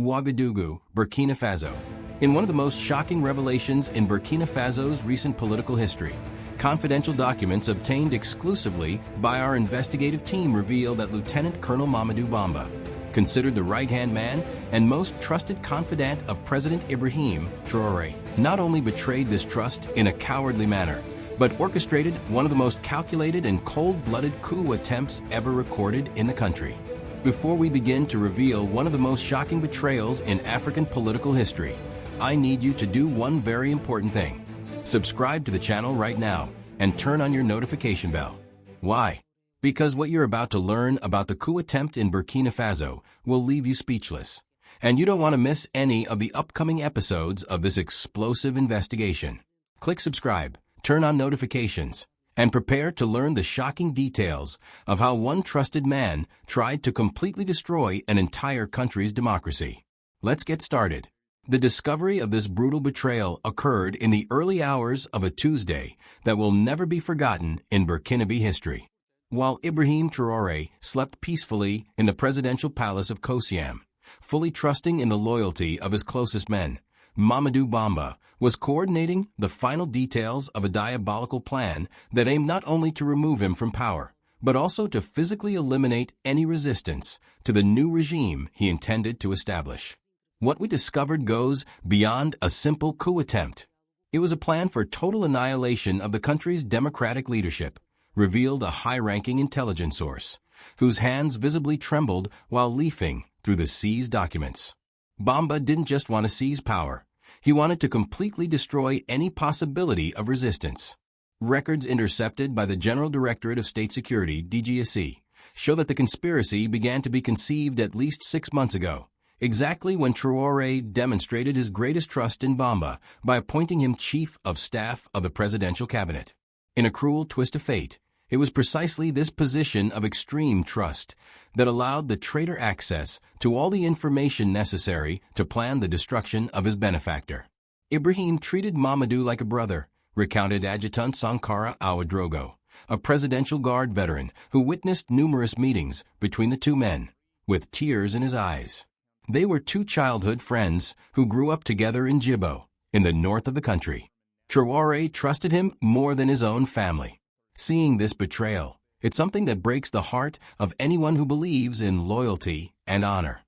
Ouagadougou, Burkina Faso. In one of the most shocking revelations in Burkina Faso's recent political history, confidential documents obtained exclusively by our investigative team reveal that Lieutenant Colonel Mamadou Bamba, considered the right-hand man and most trusted confidant of President Ibrahim Traoré, not only betrayed this trust in a cowardly manner, but orchestrated one of the most calculated and cold-blooded coup attempts ever recorded in the country. Before we begin to reveal one of the most shocking betrayals in African political history, I need you to do one very important thing. Subscribe to the channel right now and turn on your notification bell. Why? Because what you're about to learn about the coup attempt in Burkina Faso will leave you speechless. And you don't want to miss any of the upcoming episodes of this explosive investigation. Click subscribe, turn on notifications, and prepare to learn the shocking details of how one trusted man tried to completely destroy an entire country's democracy. Let's get started. The discovery of this brutal betrayal occurred in the early hours of a Tuesday that will never be forgotten in Burkinabé history. While Ibrahim Traoré slept peacefully in the presidential palace of Kosiam, fully trusting in the loyalty of his closest men, Mamadou Bamba was coordinating the final details of a diabolical plan that aimed not only to remove him from power, but also to physically eliminate any resistance to the new regime he intended to establish. What we discovered goes beyond a simple coup attempt. It was a plan for total annihilation of the country's democratic leadership, revealed a high-ranking intelligence source, whose hands visibly trembled while leafing through the seized documents. Bamba didn't just want to seize power. He wanted to completely destroy any possibility of resistance. Records intercepted by the General Directorate of State Security, DGSE, show that the conspiracy began to be conceived at least 6 months ago, exactly when Traoré demonstrated his greatest trust in Bamba by appointing him Chief of Staff of the Presidential Cabinet. In a cruel twist of fate, it was precisely this position of extreme trust that allowed the traitor access to all the information necessary to plan the destruction of his benefactor. Ibrahim treated Mamadou like a brother, recounted Adjutant Sankara Ouagadougou, a Presidential Guard veteran who witnessed numerous meetings between the two men, with tears in his eyes. They were two childhood friends who grew up together in Djibo, in the north of the country. Traoré trusted him more than his own family. Seeing this betrayal, it's something that breaks the heart of anyone who believes in loyalty and honor.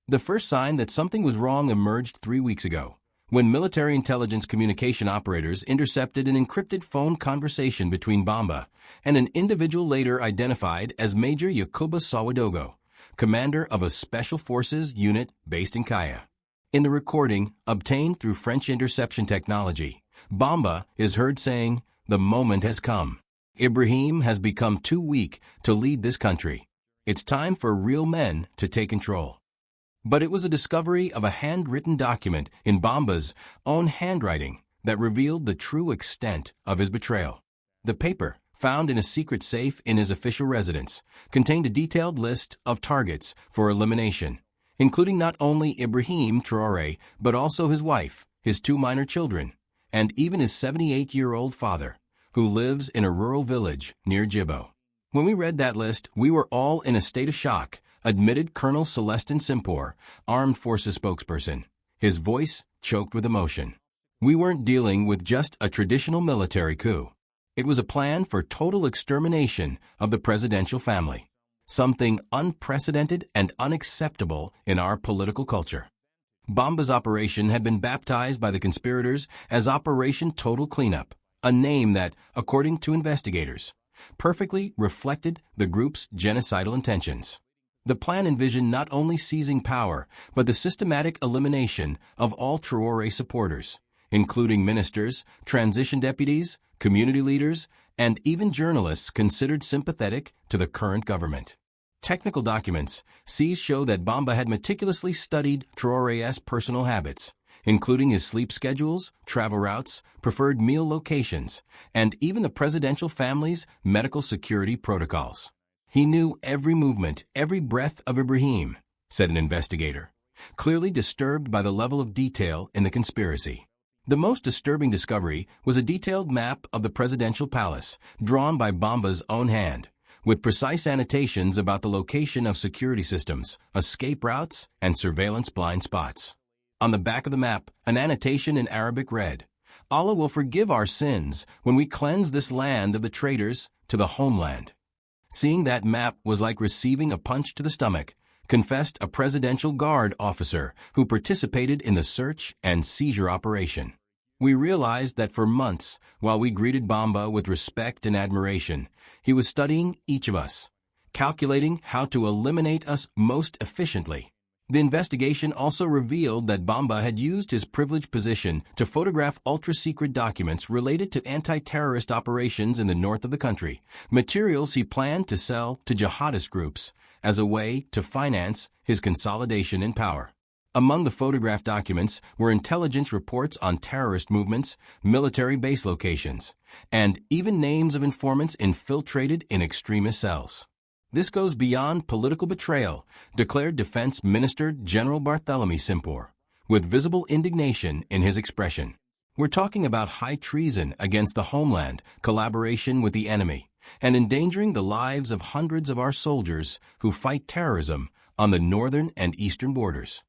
The first sign that something was wrong emerged 3 weeks ago, when military intelligence communication operators intercepted an encrypted phone conversation between Bamba and an individual later identified as Major Yakuba Sawadogo, commander of a Special Forces unit based in Kaya. In the recording, obtained through French interception technology, Bamba is heard saying, "The moment has come. Ibrahim has become too weak to lead this country. It's time for real men to take control." But it was a discovery of a handwritten document in Bamba's own handwriting that revealed the true extent of his betrayal. The paper, found in a secret safe in his official residence, contained a detailed list of targets for elimination, including not only Ibrahim Traoré, but also his wife, his 2 minor children, and even his 78-year-old father, who lives in a rural village near Djibo. When we read that list, we were all in a state of shock, admitted Colonel Celestin Simpour, Armed Forces spokesperson, his voice choked with emotion. We weren't dealing with just a traditional military coup. It was a plan for total extermination of the presidential family, something unprecedented and unacceptable in our political culture. Bamba's operation had been baptized by the conspirators as Operation Total Cleanup, a name that, according to investigators, perfectly reflected the group's genocidal intentions. The plan envisioned not only seizing power, but the systematic elimination of all Traoré supporters, including ministers, transition deputies, community leaders, and even journalists considered sympathetic to the current government. Technical documents seized show that Bamba had meticulously studied Traoré's personal habits, including his sleep schedules, travel routes, preferred meal locations, and even the presidential family's medical security protocols. He knew every movement, every breath of Ibrahim, said an investigator, clearly disturbed by the level of detail in the conspiracy. The most disturbing discovery was a detailed map of the presidential palace, drawn by Bamba's own hand, with precise annotations about the location of security systems, escape routes, and surveillance blind spots. On the back of the map, an annotation in Arabic read, "Allah will forgive our sins when we cleanse this land of the traitors to the homeland." Seeing that map was like receiving a punch to the stomach, confessed a presidential guard officer who participated in the search and seizure operation. We realized that for months, while we greeted Bamba with respect and admiration, he was studying each of us, calculating how to eliminate us most efficiently. The investigation also revealed that Bamba had used his privileged position to photograph ultra-secret documents related to anti-terrorist operations in the north of the country, materials he planned to sell to jihadist groups as a way to finance his consolidation in power. Among the photographed documents were intelligence reports on terrorist movements, military base locations, and even names of informants infiltrated in extremist cells. This goes beyond political betrayal, declared Defense Minister General Barthélemy Simphor, with visible indignation in his expression. We're talking about high treason against the homeland, collaboration with the enemy, and endangering the lives of hundreds of our soldiers who fight terrorism on the northern and eastern borders.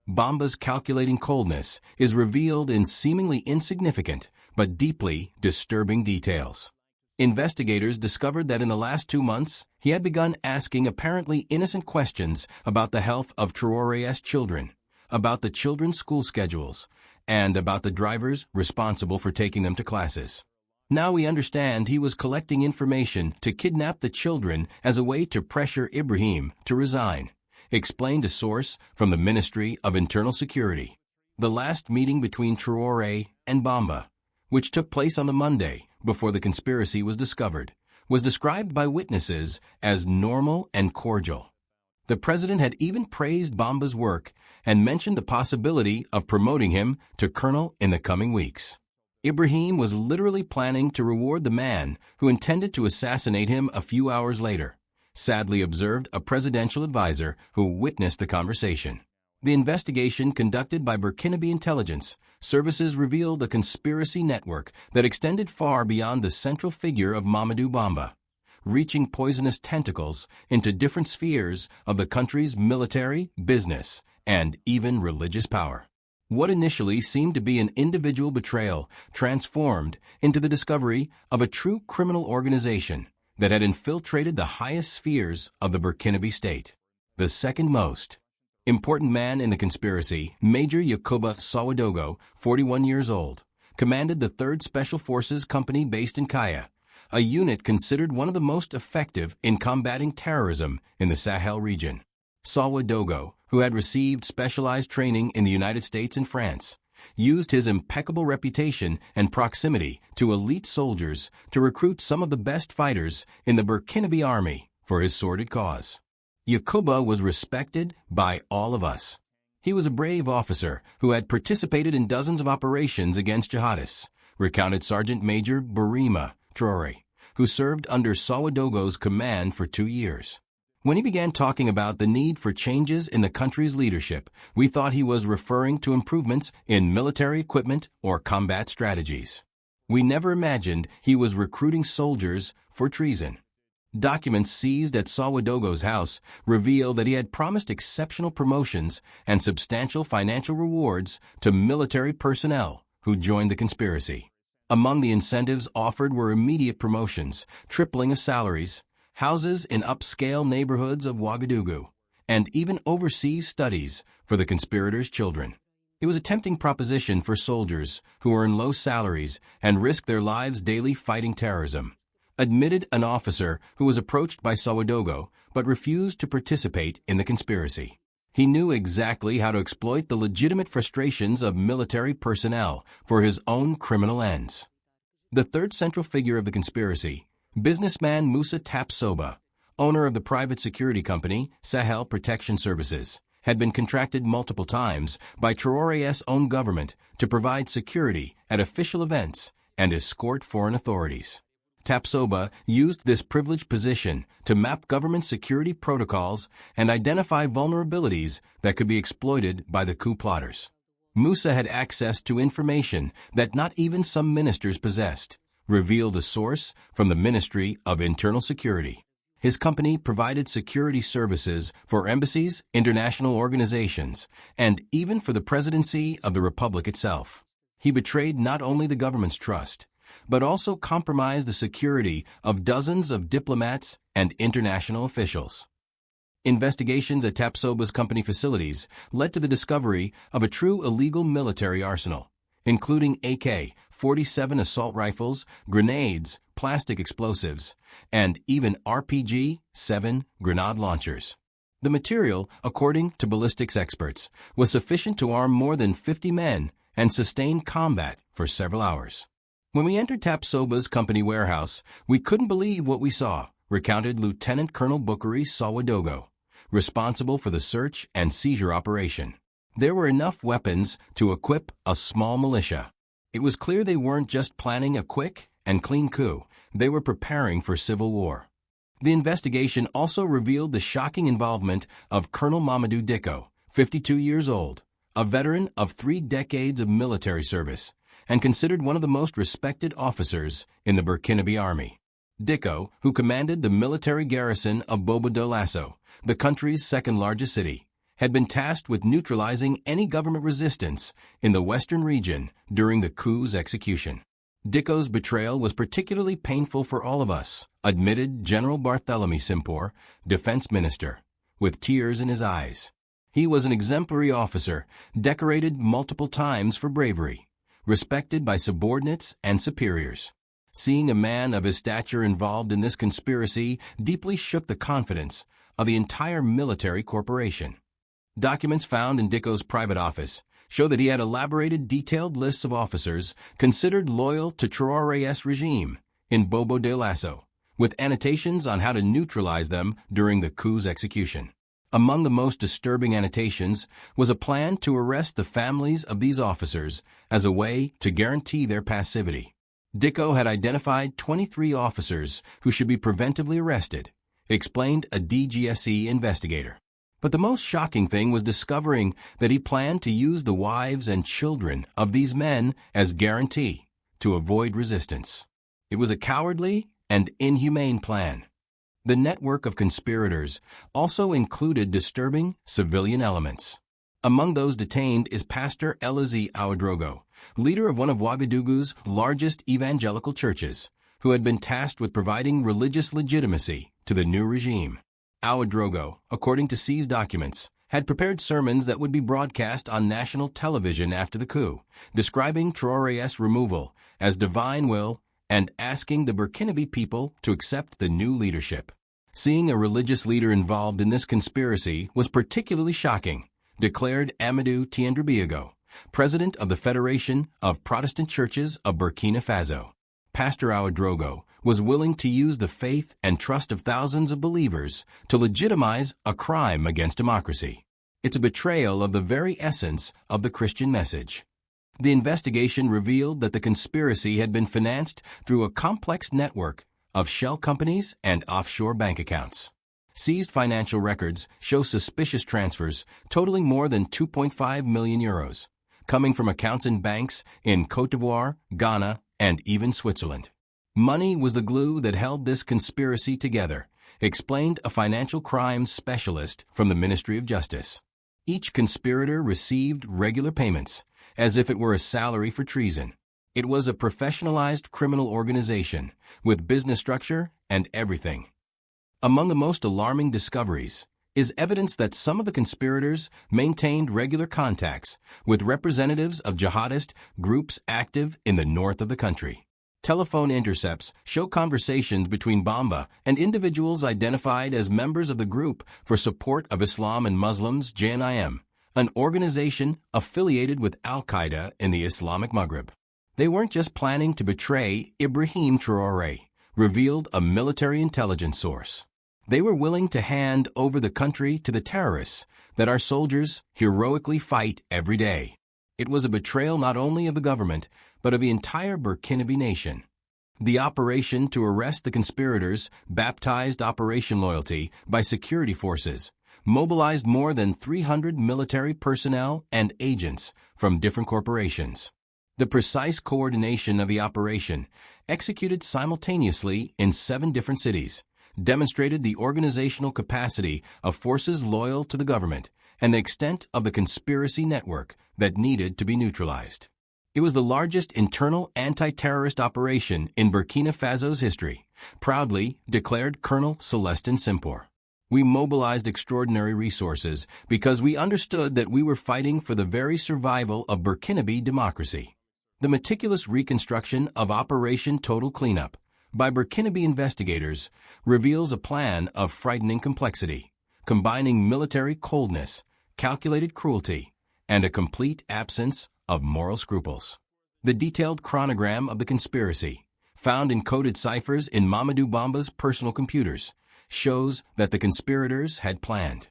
Bamba's calculating coldness is revealed in seemingly insignificant but deeply disturbing details. Investigators discovered that in the last 2 months, he had begun asking apparently innocent questions about the health of Traoré's children, about the children's school schedules, and about the drivers responsible for taking them to classes. Now we understand he was collecting information to kidnap the children as a way to pressure Ibrahim to resign, explained a source from the Ministry of Internal Security. The last meeting between Traoré and Bamba, which took place on the Monday before the conspiracy was discovered, was described by witnesses as normal and cordial. The president had even praised Bamba's work and mentioned the possibility of promoting him to colonel in the coming weeks. Ibrahim was literally planning to reward the man who intended to assassinate him a few hours later, sadly observed a presidential advisor who witnessed the conversation. The investigation conducted by Burkinabé intelligence services revealed a conspiracy network that extended far beyond the central figure of Mamadou Bamba, reaching poisonous tentacles into different spheres of the country's military, business, and even religious power. What initially seemed to be an individual betrayal transformed into the discovery of a true criminal organization that had infiltrated the highest spheres of the Burkinabé state. The second most important man in the conspiracy, Major Yakuba Sawadogo, 41 years old, commanded the 3rd Special Forces Company based in Kaya, a unit considered one of the most effective in combating terrorism in the Sahel region. Sawadogo, who had received specialized training in the United States and France, used his impeccable reputation and proximity to elite soldiers to recruit some of the best fighters in the Burkinabé army for his sordid cause. Yakuba was respected by all of us. He was a brave officer who had participated in dozens of operations against jihadists, recounted Sergeant Major Ibrahim Traoré, who served under Sawadogo's command for 2 years. When he began talking about the need for changes in the country's leadership, we thought he was referring to improvements in military equipment or combat strategies. We never imagined he was recruiting soldiers for treason. Documents seized at Sawadogo's house reveal that he had promised exceptional promotions and substantial financial rewards to military personnel who joined the conspiracy. Among the incentives offered were immediate promotions, tripling of salaries, houses in upscale neighborhoods of Ouagadougou, and even overseas studies for the conspirators' children. It was a tempting proposition for soldiers who earn low salaries and risk their lives daily fighting terrorism, admitted an officer who was approached by Sawadogo but refused to participate in the conspiracy. He knew exactly how to exploit the legitimate frustrations of military personnel for his own criminal ends. The third central figure of the conspiracy, businessman Moussa Tapsoba, owner of the private security company Sahel Protection Services, had been contracted multiple times by Traoré's own government to provide security at official events and escort foreign authorities. Tapsoba used this privileged position to map government security protocols and identify vulnerabilities that could be exploited by the coup plotters. Moussa had access to information that not even some ministers possessed, revealed a source from the Ministry of Internal Security. His company provided security services for embassies, international organizations, and even for the presidency of the Republic itself. He betrayed not only the government's trust, but also compromised the security of dozens of diplomats and international officials. Investigations at Tapsoba's company facilities led to the discovery of a true illegal military arsenal, including AK-47 assault rifles, grenades, plastic explosives, and even RPG-7 grenade launchers. The material, according to ballistics experts, was sufficient to arm more than 50 men and sustain combat for several hours. When we entered Tapsoba's company warehouse, we couldn't believe what we saw, recounted Lieutenant Colonel Bukari Sawadogo, responsible for the search and seizure operation. There were enough weapons to equip a small militia. It was clear they weren't just planning a quick and clean coup, they were preparing for civil war. The investigation also revealed the shocking involvement of Colonel Mamadou Dicko, 52 years old, a veteran of 3 decades of military service, and considered one of the most respected officers in the Burkinabé army. Dicko, who commanded the military garrison of Bobo Dioulasso, the country's second-largest city, had been tasked with neutralizing any government resistance in the western region during the coup's execution. Dicko's betrayal was particularly painful for all of us, admitted General Barthélemy Simpor, defense minister, with tears in his eyes. He was an exemplary officer, decorated multiple times for bravery, respected by subordinates and superiors. Seeing a man of his stature involved in this conspiracy deeply shook the confidence of the entire military corporation. Documents found in Dicko's private office show that he had elaborated detailed lists of officers considered loyal to Traoré's regime in Bobo Dioulasso, with annotations on how to neutralize them during the coup's execution. Among the most disturbing annotations was a plan to arrest the families of these officers as a way to guarantee their passivity. Dicko had identified 23 officers who should be preventively arrested, explained a DGSE investigator. But the most shocking thing was discovering that he planned to use the wives and children of these men as guarantee to avoid resistance. It was a cowardly and inhumane plan. The network of conspirators also included disturbing civilian elements. Among those detained is Pastor Elazi Ouedraogo, leader of one of Ouagadougou's largest evangelical churches, who had been tasked with providing religious legitimacy to the new regime. Ouedraogo, according to seized documents, had prepared sermons that would be broadcast on national television after the coup, describing Traoré's removal as divine will and asking the Burkinabé people to accept the new leadership. Seeing a religious leader involved in this conspiracy was particularly shocking, declared Amadou Tiendrebiago, president of the Federation of Protestant Churches of Burkina Faso. Pastor Ouedraogo was willing to use the faith and trust of thousands of believers to legitimize a crime against democracy. It's a betrayal of the very essence of the Christian message. The investigation revealed that the conspiracy had been financed through a complex network of shell companies and offshore bank accounts. Seized financial records show suspicious transfers totaling more than 2.5 million euros, coming from accounts in banks in Côte d'Ivoire, Ghana, and even Switzerland. Money was the glue that held this conspiracy together, explained a financial crimes specialist from the Ministry of Justice. Each conspirator received regular payments, as if it were a salary for treason. It was a professionalized criminal organization, with business structure and everything. Among the most alarming discoveries is evidence that some of the conspirators maintained regular contacts with representatives of jihadist groups active in the north of the country. Telephone intercepts show conversations between Bamba and individuals identified as members of the Group for Support of Islam and Muslims JNIM, an organization affiliated with Al-Qaeda in the Islamic Maghreb. They weren't just planning to betray Ibrahim Traoré, revealed a military intelligence source. They were willing to hand over the country to the terrorists that our soldiers heroically fight every day. It was a betrayal not only of the government, but of the entire Burkinabé nation. The operation to arrest the conspirators, baptized Operation Loyalty by security forces, mobilized more than 300 military personnel and agents from different corporations. The precise coordination of the operation, executed simultaneously in 7 different cities, demonstrated the organizational capacity of forces loyal to the government and the extent of the conspiracy network that needed to be neutralized. It was the largest internal anti-terrorist operation in Burkina Faso's history, proudly declared Colonel Celestin Simpor. We mobilized extraordinary resources because we understood that we were fighting for the very survival of Burkinabé democracy. The meticulous reconstruction of Operation Total Cleanup by Burkinabé investigators reveals a plan of frightening complexity, combining military coldness, calculated cruelty, and a complete absence of moral scruples. The detailed chronogram of the conspiracy, found in coded ciphers in Mamadou Bamba's personal computers, shows that the conspirators had planned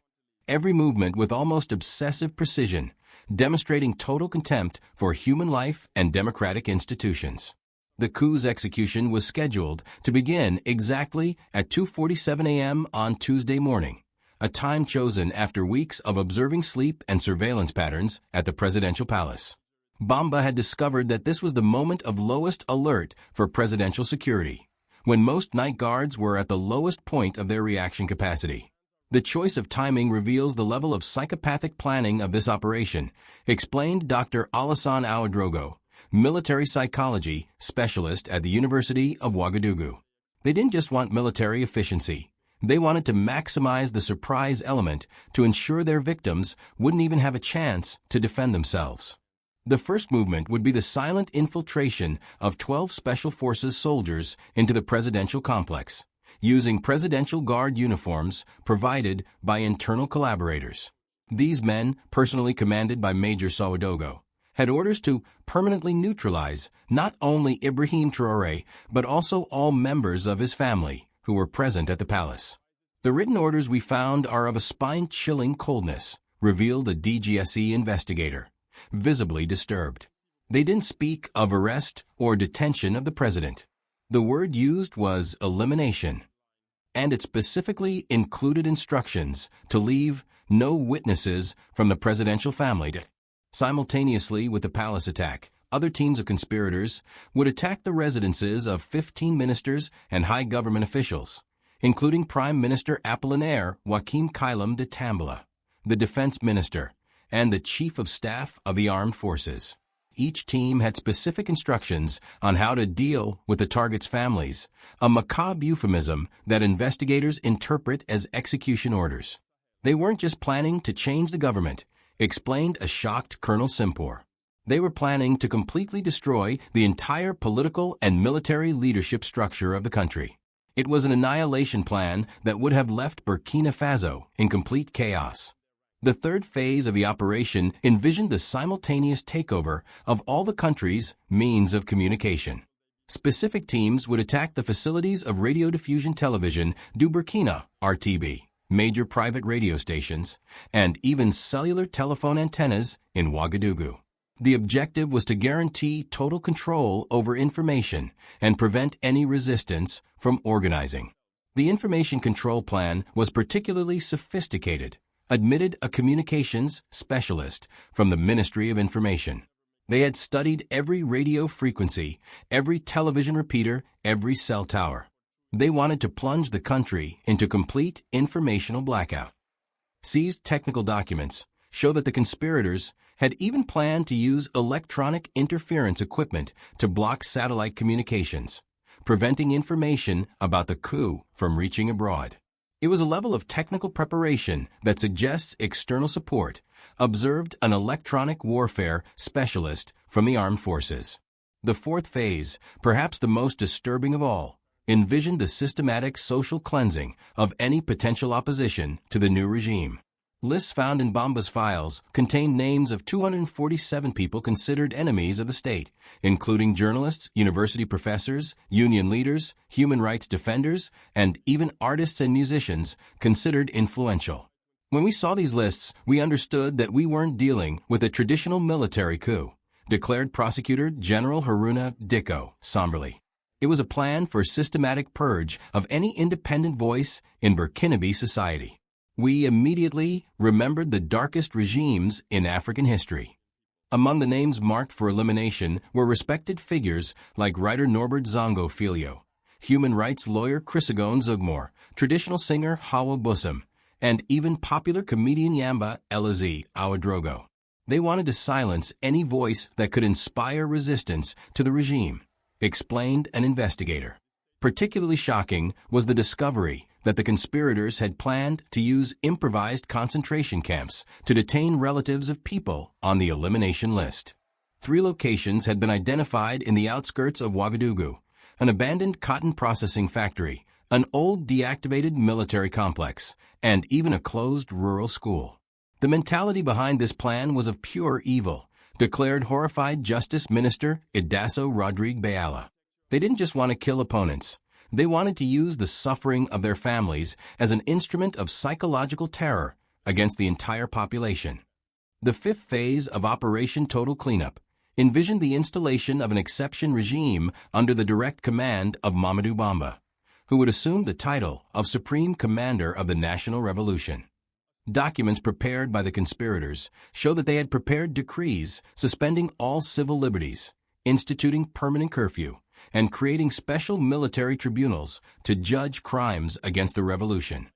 every movement with almost obsessive precision, demonstrating total contempt for human life and democratic institutions. The coup's execution was scheduled to begin exactly at 2:47 a.m. on Tuesday morning, a time chosen after weeks of observing sleep and surveillance patterns at the presidential palace. Bamba had discovered that this was the moment of lowest alert for presidential security, when most night guards were at the lowest point of their reaction capacity. The choice of timing reveals the level of psychopathic planning of this operation, explained Dr. Alassane Ouedraogo, military psychology specialist at the University of Ouagadougou. They didn't just want military efficiency. They wanted to maximize the surprise element to ensure their victims wouldn't even have a chance to defend themselves. The first movement would be the silent infiltration of 12 Special Forces soldiers into the presidential complex, using Presidential Guard uniforms provided by internal collaborators. These men, personally commanded by Major Ouedraogo, had orders to permanently neutralize not only Ibrahim Traoré, but also all members of his family who were present at the palace. The written orders we found are of a spine-chilling coldness, revealed a DGSE investigator, visibly disturbed. They didn't speak of arrest or detention of the president. The word used was elimination, and it specifically included instructions to leave no witnesses from the presidential family. Simultaneously with the palace attack, other teams of conspirators would attack the residences of 15 ministers and high government officials, including Prime Minister Apollinaire Joachim Kailam de Tambala, the defense minister, and the Chief of Staff of the Armed Forces. Each team had specific instructions on how to deal with the target's families, a macabre euphemism that investigators interpret as execution orders. They weren't just planning to change the government, explained a shocked Colonel Simpor. They were planning to completely destroy the entire political and military leadership structure of the country. It was an annihilation plan that would have left Burkina Faso in complete chaos. The third phase of the operation envisioned the simultaneous takeover of all the country's means of communication. Specific teams would attack the facilities of radiodiffusion television du Burkina, RTB, major private radio stations, and even cellular telephone antennas in Ouagadougou. The objective was to guarantee total control over information and prevent any resistance from organizing. The information control plan was particularly sophisticated, admitted a communications specialist from the Ministry of Information. They had studied every radio frequency, every television repeater, every cell tower. They wanted to plunge the country into complete informational blackout. Seized technical documents show that the conspirators had even planned to use electronic interference equipment to block satellite communications, preventing information about the coup from reaching abroad. It was a level of technical preparation that suggests external support, observed an electronic warfare specialist from the armed forces. The fourth phase, perhaps the most disturbing of all, envisioned the systematic social cleansing of any potential opposition to the new regime. Lists found in Bamba's files contained names of 247 people considered enemies of the state, including journalists, university professors, union leaders, human rights defenders, and even artists and musicians considered influential. When we saw these lists, we understood that we weren't dealing with a traditional military coup, declared Prosecutor General Haruna Dicko somberly. It was a plan for a systematic purge of any independent voice in Burkinabe society. We immediately remembered the darkest regimes in African history. Among the names marked for elimination were respected figures like writer Norbert Zongo Filho, human rights lawyer Chrysogon Zugmore, traditional singer Hawa Bussam, and even popular comedian Yamba Elazi Ouedraogo. They wanted to silence any voice that could inspire resistance to the regime, explained an investigator. Particularly shocking was the discovery that the conspirators had planned to use improvised concentration camps to detain relatives of people on the elimination list. 3 locations had been identified in the outskirts of Ouagadougou: an abandoned cotton processing factory, an old deactivated military complex, and even a closed rural school. The mentality behind this plan was of pure evil, declared horrified Justice Minister Idasso Rodrigue Bayala. They didn't just want to kill opponents. They wanted to use the suffering of their families as an instrument of psychological terror against the entire population. The 5th phase of Operation Total Cleanup envisioned the installation of an exception regime under the direct command of Mamadou Bamba, who would assume the title of Supreme Commander of the National Revolution. Documents prepared by the conspirators show that they had prepared decrees suspending all civil liberties, instituting permanent curfew, and creating special military tribunals to judge crimes against the revolution.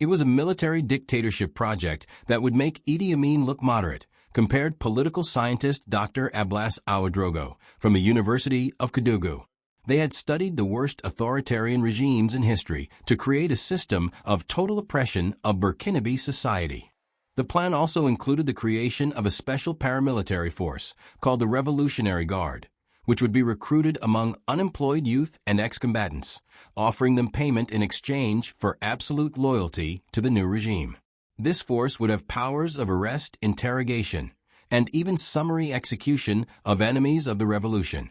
It was a military dictatorship project that would make Idi Amin look moderate, compared political scientist Dr. Ablas Ouedraogo from the University of Kédougou. They had studied the worst authoritarian regimes in history to create a system of total oppression of Burkinabé society. The plan also included the creation of a special paramilitary force called the Revolutionary Guard, which would be recruited among unemployed youth and ex-combatants, offering them payment in exchange for absolute loyalty to the new regime. This force would have powers of arrest, interrogation, and even summary execution of enemies of the revolution.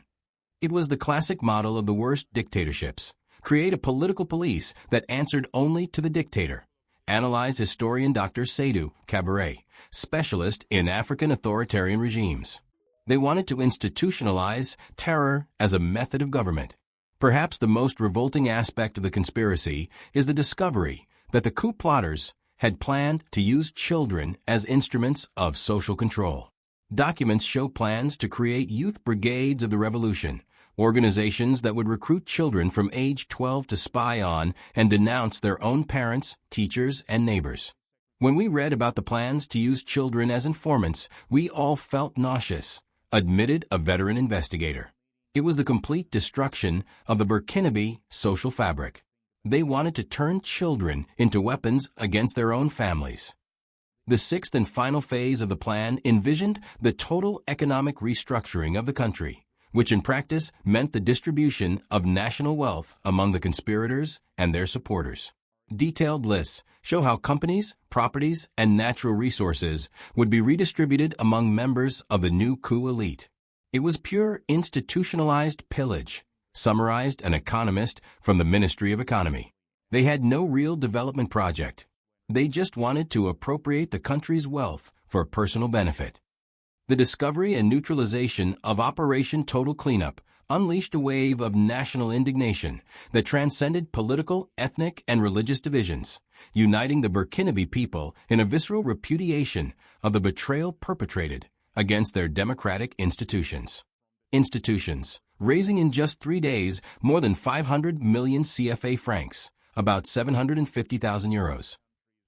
It was the classic model of the worst dictatorships: create a political police that answered only to the dictator, analyzed historian Dr. Seydou Cabaret, specialist in African authoritarian regimes. They wanted to institutionalize terror as a method of government. Perhaps the most revolting aspect of the conspiracy is the discovery that the coup plotters had planned to use children as instruments of social control. Documents show plans to create youth brigades of the revolution, organizations that would recruit children from age 12 to spy on and denounce their own parents, teachers, and neighbors. When we read about the plans to use children as informants, we all felt nauseous, admitted a veteran investigator. It was the complete destruction of the Burkinabé social fabric. They wanted to turn children into weapons against their own families. The 6th and final phase of the plan envisioned the total economic restructuring of the country, which in practice meant the distribution of national wealth among the conspirators and their supporters. Detailed lists show how companies, properties, and natural resources would be redistributed among members of the new coup elite. It was pure institutionalized pillage, summarized an economist from the Ministry of Economy. They had no real development project. They just wanted to appropriate the country's wealth for personal benefit. The discovery and neutralization of Operation Total Cleanup unleashed a wave of national indignation that transcended political, ethnic, and religious divisions, uniting the Burkinabé people in a visceral repudiation of the betrayal perpetrated against their democratic institutions. Raising in just 3 days more than 500 million CFA francs, about 750,000 euros.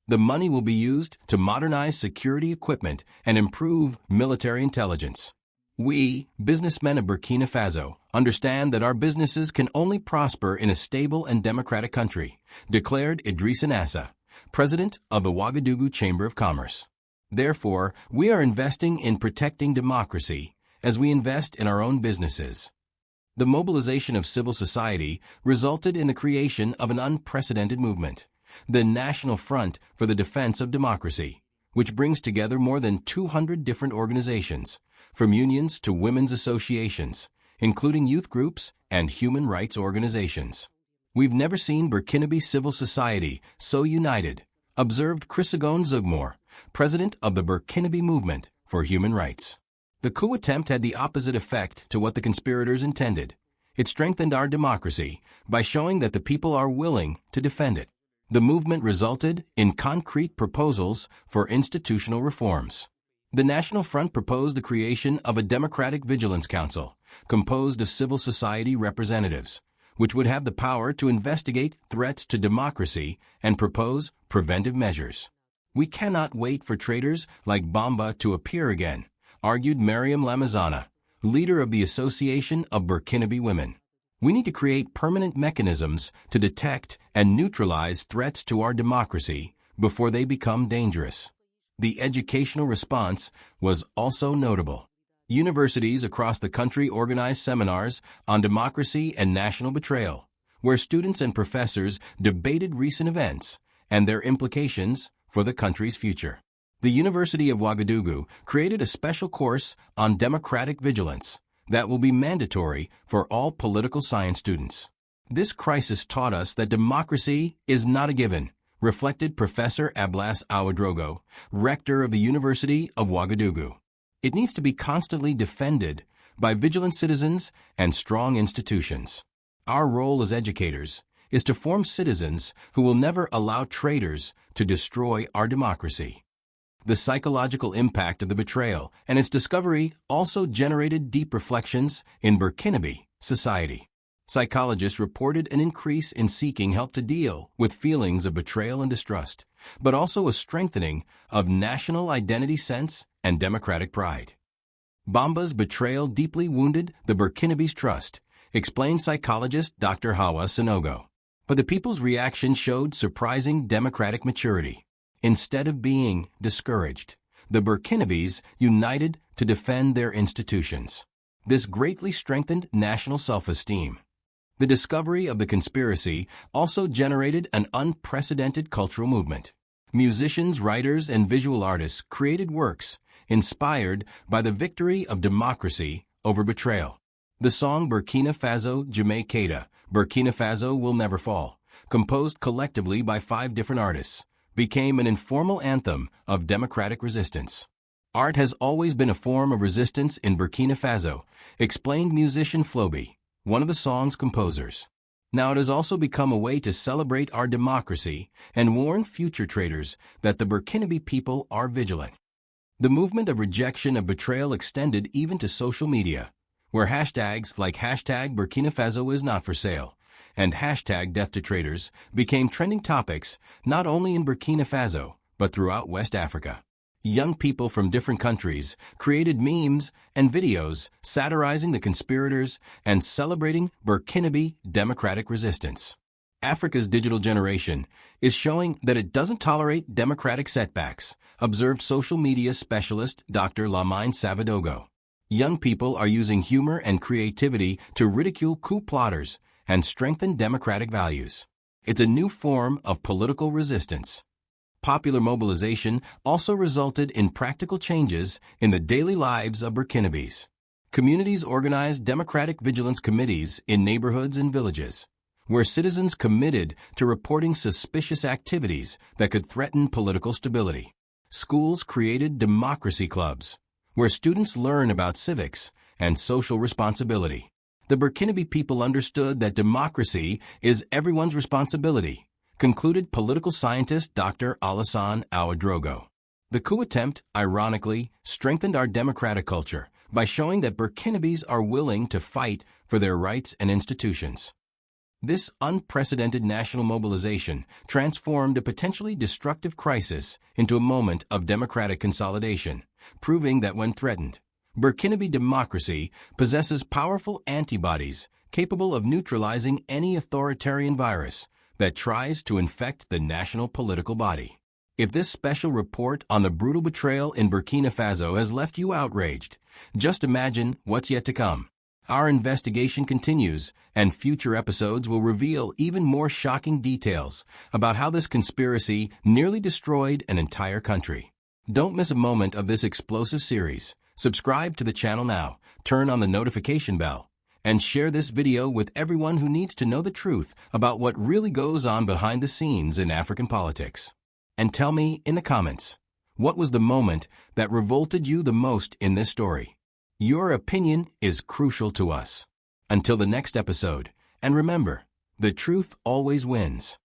The money will be used to modernize security equipment and improve military intelligence. We, businessmen of Burkina Faso, understand that our businesses can only prosper in a stable and democratic country, declared Idrissa Nassa, president of the Ouagadougou Chamber of Commerce. Therefore, we are investing in protecting democracy as we invest in our own businesses. The mobilization of civil society resulted in the creation of an unprecedented movement, the National Front for the Defense of Democracy, which brings together more than 200 different organizations, from unions to women's associations, including youth groups and human rights organizations. We've never seen Burkinabé civil society so united, observed Chrysogon Zugmore, president of the Burkinabé Movement for Human Rights. The coup attempt had the opposite effect to what the conspirators intended. It strengthened our democracy by showing that the people are willing to defend it. The movement resulted in concrete proposals for institutional reforms. The National Front proposed the creation of a Democratic Vigilance Council, composed of civil society representatives, which would have the power to investigate threats to democracy and propose preventive measures. We cannot wait for traitors like Bamba to appear again, argued Mariam Lamazana, leader of the Association of Burkinabé Women. We need to create permanent mechanisms to detect and neutralize threats to our democracy before they become dangerous. The educational response was also notable. Universities across the country organized seminars on democracy and national betrayal, where students and professors debated recent events and their implications for the country's future. The University of Ouagadougou created a special course on democratic vigilance that will be mandatory for all political science students. This crisis taught us that democracy is not a given, reflected Professor Ablas Ouedraogo, rector of the University of Ouagadougou. It needs to be constantly defended by vigilant citizens and strong institutions. Our role as educators is to form citizens who will never allow traitors to destroy our democracy. The psychological impact of the betrayal and its discovery also generated deep reflections in Burkinabé society. Psychologists reported an increase in seeking help to deal with feelings of betrayal and distrust, but also a strengthening of national identity sense and democratic pride. Bamba's betrayal deeply wounded the Burkinabés' trust, explained psychologist Dr. Hawa Sanogo. But the people's reaction showed surprising democratic maturity. Instead of being discouraged, the Burkinabés united to defend their institutions. This greatly strengthened national self-esteem. The discovery of the conspiracy also generated an unprecedented cultural movement. Musicians, writers, and visual artists created works inspired by the victory of democracy over betrayal. The song Burkina Faso Jamais Keita, Burkina Faso Will Never Fall, composed collectively by 5 different artists, became an informal anthem of democratic resistance. Art has always been a form of resistance in Burkina Faso, explained musician Floby, one of the song's composers. Now it has also become a way to celebrate our democracy and warn future traitors that the Burkinabé people are vigilant. The movement of rejection of betrayal extended even to social media, where hashtags like hashtag Burkina Faso is not for sale and hashtag death to traitors became trending topics not only in Burkina Faso, but throughout West Africa. Young people from different countries created memes and videos satirizing the conspirators and celebrating Burkinabé democratic resistance. Africa's digital generation is showing that it doesn't tolerate democratic setbacks, observed social media specialist Dr. Lamine Savadogo. Young people are using humor and creativity to ridicule coup plotters and strengthen democratic values. It's a new form of political resistance. Popular mobilization also resulted in practical changes in the daily lives of Burkinabés. Communities organized democratic vigilance committees in neighborhoods and villages, where citizens committed to reporting suspicious activities that could threaten political stability. Schools created democracy clubs, where students learn about civics and social responsibility. The Burkinabé people understood that democracy is everyone's responsibility, concluded political scientist Dr. Alassane Ouedraogo. The coup attempt, ironically, strengthened our democratic culture by showing that Burkinabés are willing to fight for their rights and institutions. This unprecedented national mobilization transformed a potentially destructive crisis into a moment of democratic consolidation, proving that when threatened, Burkinabé democracy possesses powerful antibodies capable of neutralizing any authoritarian virus that tries to infect the national political body. If this special report on the brutal betrayal in Burkina Faso has left you outraged, just imagine what's yet to come. Our investigation continues, and future episodes will reveal even more shocking details about how this conspiracy nearly destroyed an entire country. Don't miss a moment of this explosive series. Subscribe to the channel now, turn on the notification bell, and share this video with everyone who needs to know the truth about what really goes on behind the scenes in African politics. And tell me in the comments, what was the moment that revolted you the most in this story? Your opinion is crucial to us. Until the next episode, and remember, the truth always wins.